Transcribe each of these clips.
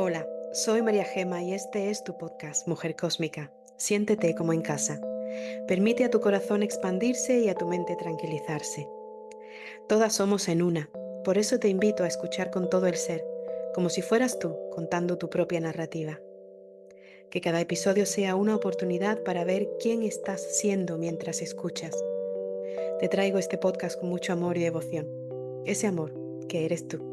Hola, soy María Gema y este es tu podcast Mujer Cósmica. Siéntete como en casa. Permite a tu corazón expandirse y a tu mente tranquilizarse. Todas somos en una, por eso te invito a escuchar con todo el ser, como si fueras tú contando tu propia narrativa. Que cada episodio sea una oportunidad para ver quién estás siendo mientras escuchas. Te traigo este podcast con mucho amor y devoción. Ese amor que eres tú.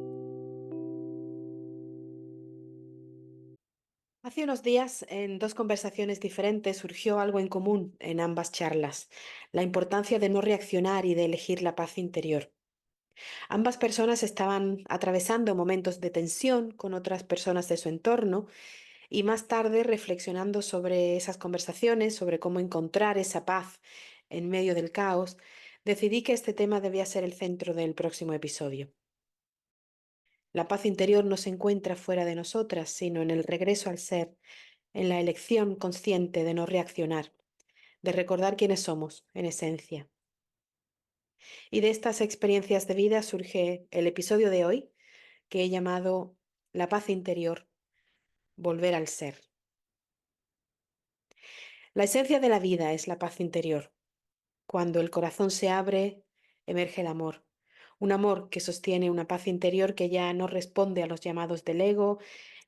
Hace unos días, en dos conversaciones diferentes, surgió algo en común en ambas charlas, la importancia de no reaccionar y de elegir la paz interior. Ambas personas estaban atravesando momentos de tensión con otras personas de su entorno y más tarde reflexionando sobre esas conversaciones, sobre cómo encontrar esa paz en medio del caos, decidí que este tema debía ser el centro del próximo episodio. La paz interior no se encuentra fuera de nosotras, sino en el regreso al ser, en la elección consciente de no reaccionar, de recordar quiénes somos, en esencia. Y de estas experiencias de vida surge el episodio de hoy, que he llamado La paz interior, volver al ser. La esencia de la vida es la paz interior. Cuando el corazón se abre, emerge el amor. Un amor que sostiene una paz interior que ya no responde a los llamados del ego,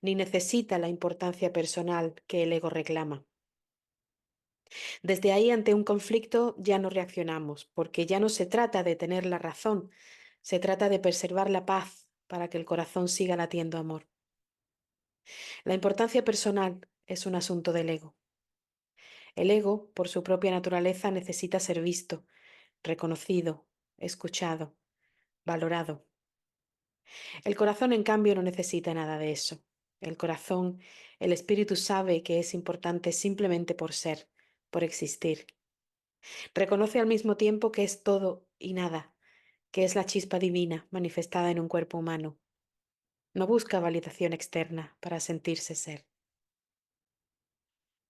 ni necesita la importancia personal que el ego reclama. Desde ahí, ante un conflicto, ya no reaccionamos, porque ya no se trata de tener la razón, se trata de preservar la paz para que el corazón siga latiendo amor. La importancia personal es un asunto del ego. El ego, por su propia naturaleza, necesita ser visto, reconocido, escuchado, valorado. El corazón, en cambio, no necesita nada de eso. El corazón, el espíritu sabe que es importante simplemente por ser, por existir. Reconoce al mismo tiempo que es todo y nada, que es la chispa divina manifestada en un cuerpo humano. No busca validación externa para sentirse ser.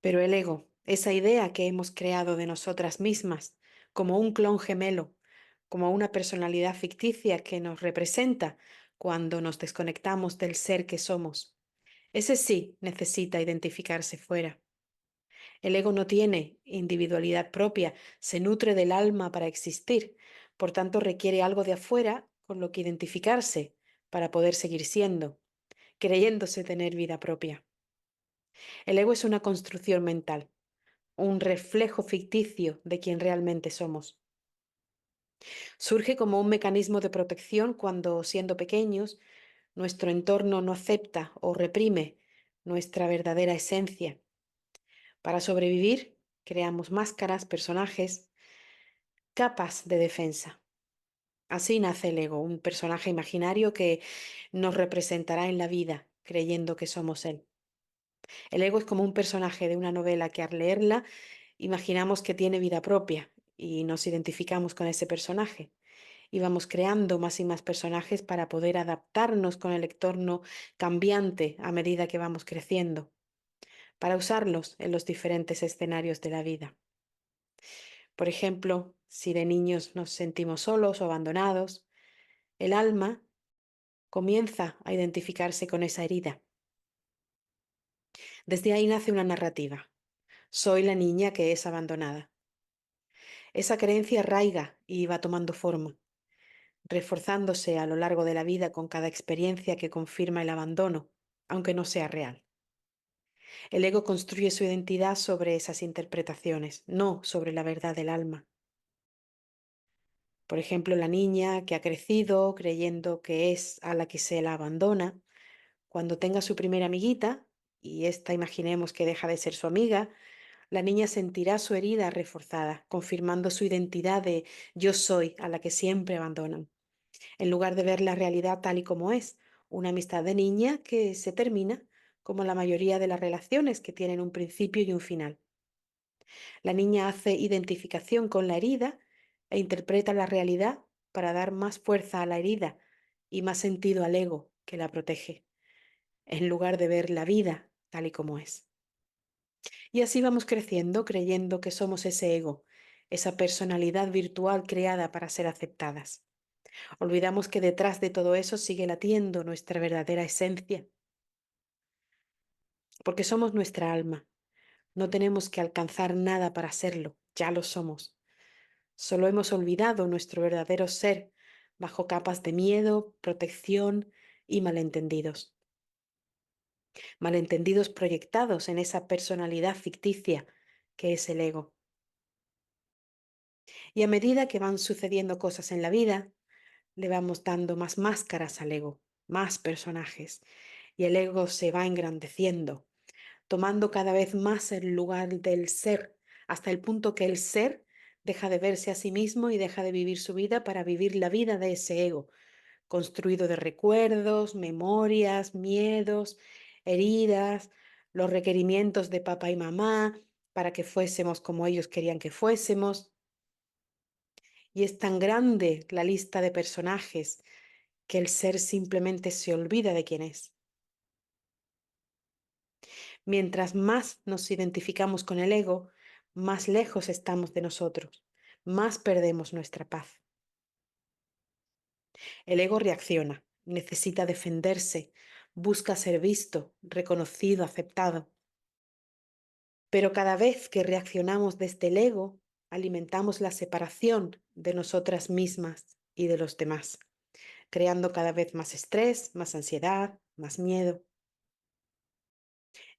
Pero el ego, esa idea que hemos creado de nosotras mismas, como un clon gemelo, como una personalidad ficticia que nos representa cuando nos desconectamos del ser que somos, ese sí necesita identificarse fuera. El ego no tiene individualidad propia, se nutre del alma para existir, por tanto requiere algo de afuera con lo que identificarse para poder seguir siendo, creyéndose tener vida propia. El ego es una construcción mental, un reflejo ficticio de quien realmente somos. Surge como un mecanismo de protección cuando, siendo pequeños, nuestro entorno no acepta o reprime nuestra verdadera esencia. Para sobrevivir, creamos máscaras, personajes, capas de defensa. Así nace el ego, un personaje imaginario que nos representará en la vida, creyendo que somos él. El ego es como un personaje de una novela que al leerla imaginamos que tiene vida propia y nos identificamos con ese personaje. Y vamos creando más y más personajes para poder adaptarnos con el entorno cambiante a medida que vamos creciendo, para usarlos en los diferentes escenarios de la vida. Por ejemplo, si de niños nos sentimos solos o abandonados, el alma comienza a identificarse con esa herida. Desde ahí nace una narrativa. Soy la niña que es abandonada. Esa creencia arraiga y va tomando forma, reforzándose a lo largo de la vida con cada experiencia que confirma el abandono, aunque no sea real. El ego construye su identidad sobre esas interpretaciones, no sobre la verdad del alma. Por ejemplo, la niña que ha crecido creyendo que es a la que se la abandona, cuando tenga su primera amiguita, y esta imaginemos que deja de ser su amiga, la niña sentirá su herida reforzada, confirmando su identidad de yo soy a la que siempre abandonan, en lugar de ver la realidad tal y como es, una amistad de niña que se termina, como la mayoría de las relaciones que tienen un principio y un final. La niña hace identificación con la herida e interpreta la realidad para dar más fuerza a la herida y más sentido al ego que la protege, en lugar de ver la vida tal y como es. Y así vamos creciendo creyendo que somos ese ego, esa personalidad virtual creada para ser aceptadas. Olvidamos que detrás de todo eso sigue latiendo nuestra verdadera esencia. porque somos nuestra alma. No tenemos que alcanzar nada para serlo, ya lo somos. Solo hemos olvidado nuestro verdadero ser bajo capas de miedo, protección y malentendidos. Malentendidos proyectados en esa personalidad ficticia que es el ego. Y a medida que van sucediendo cosas en la vida, le vamos dando más máscaras al ego, más personajes, y el ego se va engrandeciendo, tomando cada vez más el lugar del ser, hasta el punto que el ser deja de verse a sí mismo y deja de vivir su vida para vivir la vida de ese ego, construido de recuerdos, memorias, miedos, heridas, los requerimientos de papá y mamá para que fuésemos como ellos querían que fuésemos. Y es tan grande la lista de personajes que el ser simplemente se olvida de quién es. Mientras más nos identificamos con el ego, más lejos estamos de nosotros, más perdemos nuestra paz. El ego reacciona, necesita defenderse, busca ser visto, reconocido, aceptado. Pero cada vez que reaccionamos desde el ego, alimentamos la separación de nosotras mismas y de los demás, creando cada vez más estrés, más ansiedad, más miedo.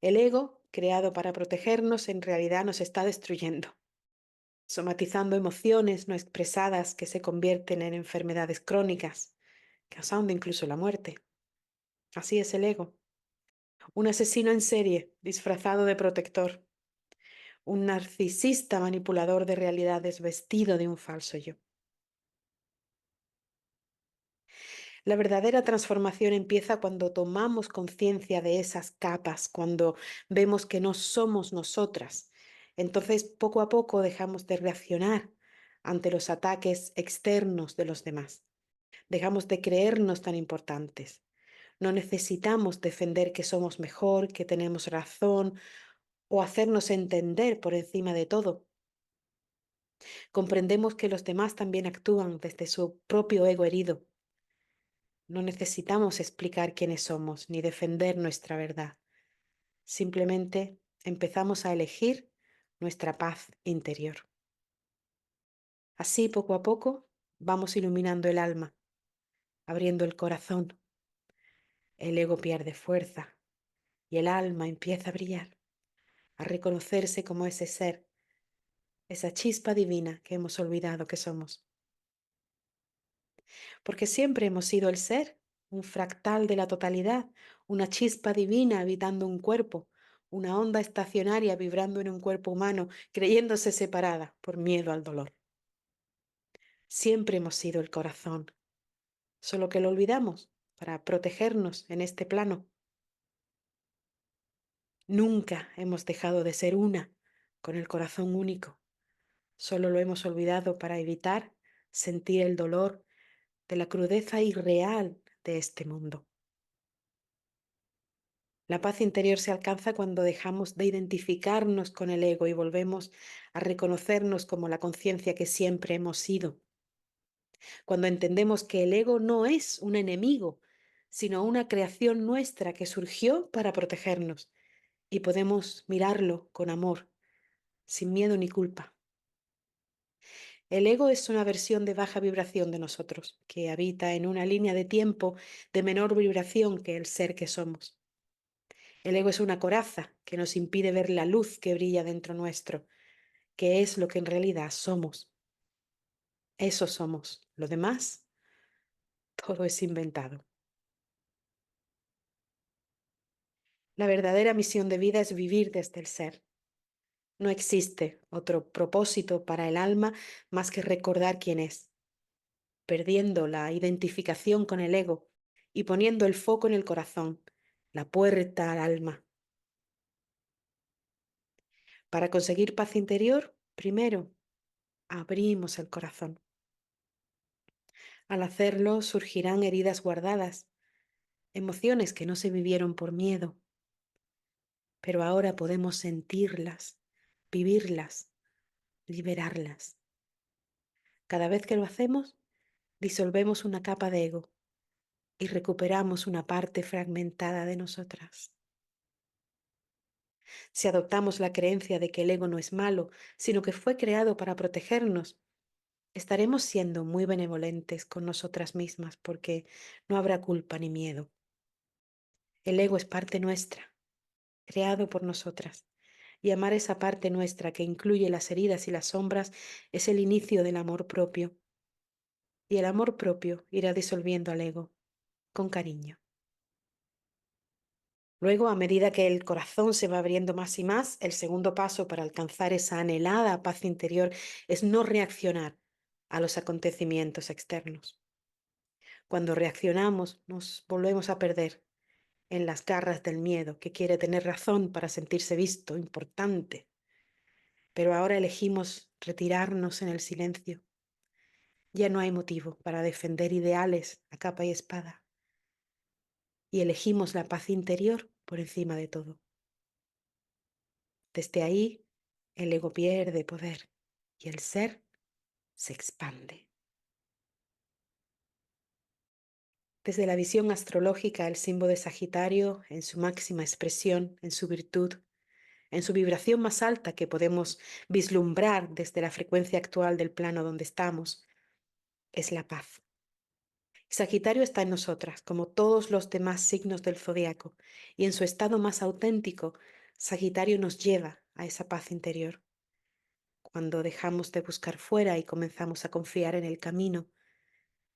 El ego, creado para protegernos, en realidad nos está destruyendo, somatizando emociones no expresadas que se convierten en enfermedades crónicas, causando incluso la muerte. Así es el ego. Un asesino en serie, disfrazado de protector. Un narcisista manipulador de realidades vestido de un falso yo. La verdadera transformación empieza cuando tomamos conciencia de esas capas, cuando vemos que no somos nosotras. Entonces, poco a poco dejamos de reaccionar ante los ataques externos de los demás. Dejamos de creernos tan importantes. No necesitamos defender que somos mejor, que tenemos razón o hacernos entender por encima de todo. Comprendemos que los demás también actúan desde su propio ego herido. No necesitamos explicar quiénes somos ni defender nuestra verdad. Simplemente empezamos a elegir nuestra paz interior. Así, poco a poco, vamos iluminando el alma, abriendo el corazón. El ego pierde fuerza y el alma empieza a brillar, a reconocerse como ese ser, esa chispa divina que hemos olvidado que somos. Porque siempre hemos sido el ser, un fractal de la totalidad, una chispa divina habitando un cuerpo, una onda estacionaria vibrando en un cuerpo humano, creyéndose separada por miedo al dolor. Siempre hemos sido el corazón, solo que lo olvidamos para protegernos en este plano. Nunca hemos dejado de ser una con el corazón único, solo lo hemos olvidado para evitar sentir el dolor de la crudeza irreal de este mundo. La paz interior se alcanza cuando dejamos de identificarnos con el ego y volvemos a reconocernos como la conciencia que siempre hemos sido. Cuando entendemos que el ego no es un enemigo, sino una creación nuestra que surgió para protegernos y podemos mirarlo con amor, sin miedo ni culpa. El ego es una versión de baja vibración de nosotros, que habita en una línea de tiempo de menor vibración que el ser que somos. El ego es una coraza que nos impide ver la luz que brilla dentro nuestro, que es lo que en realidad somos. Eso somos. Lo demás, todo es inventado. La verdadera misión de vida es vivir desde el ser. No existe otro propósito para el alma más que recordar quién es, perdiendo la identificación con el ego y poniendo el foco en el corazón, la puerta al alma. Para conseguir paz interior, primero abrimos el corazón. Al hacerlo surgirán heridas guardadas, emociones que no se vivieron por miedo, pero ahora podemos sentirlas, vivirlas, liberarlas. Cada vez que lo hacemos, disolvemos una capa de ego y recuperamos una parte fragmentada de nosotras. Si adoptamos la creencia de que el ego no es malo, sino que fue creado para protegernos, estaremos siendo muy benevolentes con nosotras mismas porque no habrá culpa ni miedo. El ego es parte nuestra, creado por nosotras, y amar esa parte nuestra que incluye las heridas y las sombras es el inicio del amor propio. Y el amor propio irá disolviendo al ego con cariño. Luego, a medida que el corazón se va abriendo más y más, el segundo paso para alcanzar esa anhelada paz interior es no reaccionar a los acontecimientos externos. Cuando reaccionamos, nos volvemos a perder en las garras del miedo, que quiere tener razón para sentirse visto, importante. Pero ahora elegimos retirarnos en el silencio. Ya no hay motivo para defender ideales a capa y espada. Y elegimos la paz interior por encima de todo. Desde ahí, el ego pierde poder y el ser se expande. Desde la visión astrológica, el símbolo de Sagitario, en su máxima expresión, en su virtud, en su vibración más alta que podemos vislumbrar desde la frecuencia actual del plano donde estamos, es la paz. Sagitario está en nosotras, como todos los demás signos del zodiaco, y en su estado más auténtico, Sagitario nos lleva a esa paz interior. Cuando dejamos de buscar fuera y comenzamos a confiar en el camino,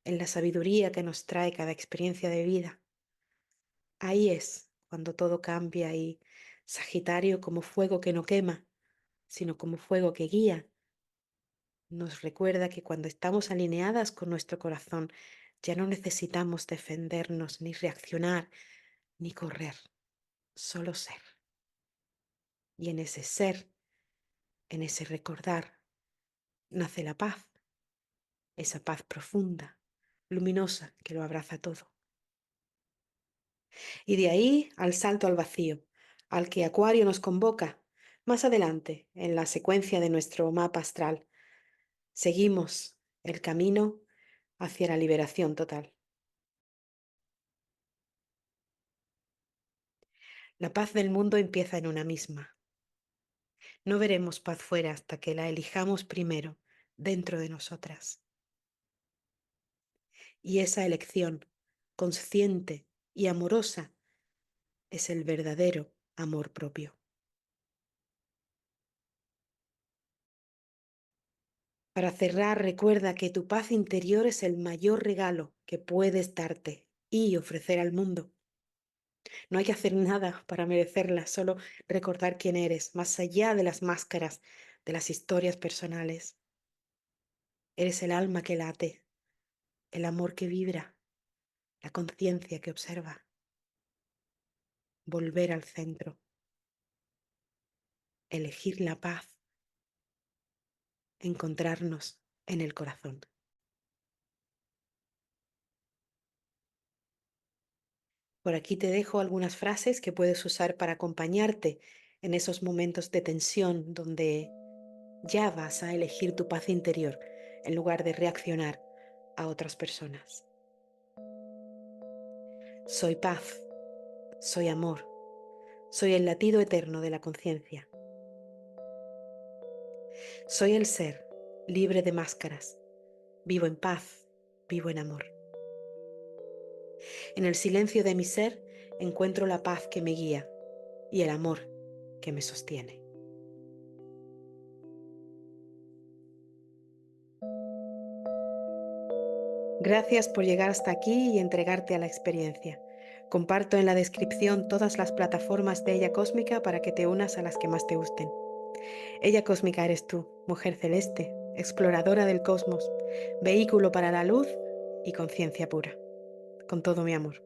en la sabiduría que nos trae cada experiencia de vida, ahí es cuando todo cambia y Sagitario, como fuego que no quema, sino como fuego que guía, nos recuerda que cuando estamos alineadas con nuestro corazón, ya no necesitamos defendernos, ni reaccionar, ni correr, solo ser. Y en ese ser, en ese recordar, nace la paz, esa paz profunda, luminosa, que lo abraza todo. Y de ahí al salto al vacío, al que Acuario nos convoca más adelante en la secuencia de nuestro mapa astral. Seguimos el camino hacia la liberación total. La paz del mundo empieza en una misma. No veremos paz fuera hasta que la elijamos primero dentro de nosotras. Y esa elección, consciente y amorosa, es el verdadero amor propio. Para cerrar, recuerda que tu paz interior es el mayor regalo que puedes darte y ofrecer al mundo. No hay que hacer nada para merecerla, solo recordar quién eres, más allá de las máscaras, de las historias personales. Eres el alma que late, el amor que vibra, la conciencia que observa. Volver al centro, elegir la paz, encontrarnos en el corazón. Por aquí te dejo algunas frases que puedes usar para acompañarte en esos momentos de tensión donde ya vas a elegir tu paz interior en lugar de reaccionar a otras personas. Soy paz, soy amor, soy el latido eterno de la conciencia. Soy el ser, libre de máscaras, vivo en paz, vivo en amor. En el silencio de mi ser encuentro la paz que me guía y el amor que me sostiene. Gracias por llegar hasta aquí y entregarte a la experiencia. Comparto en la descripción todas las plataformas de Ella Cósmica para que te unas a las que más te gusten. Ella Cósmica eres tú, mujer celeste, exploradora del cosmos, vehículo para la luz y conciencia pura. Con todo mi amor.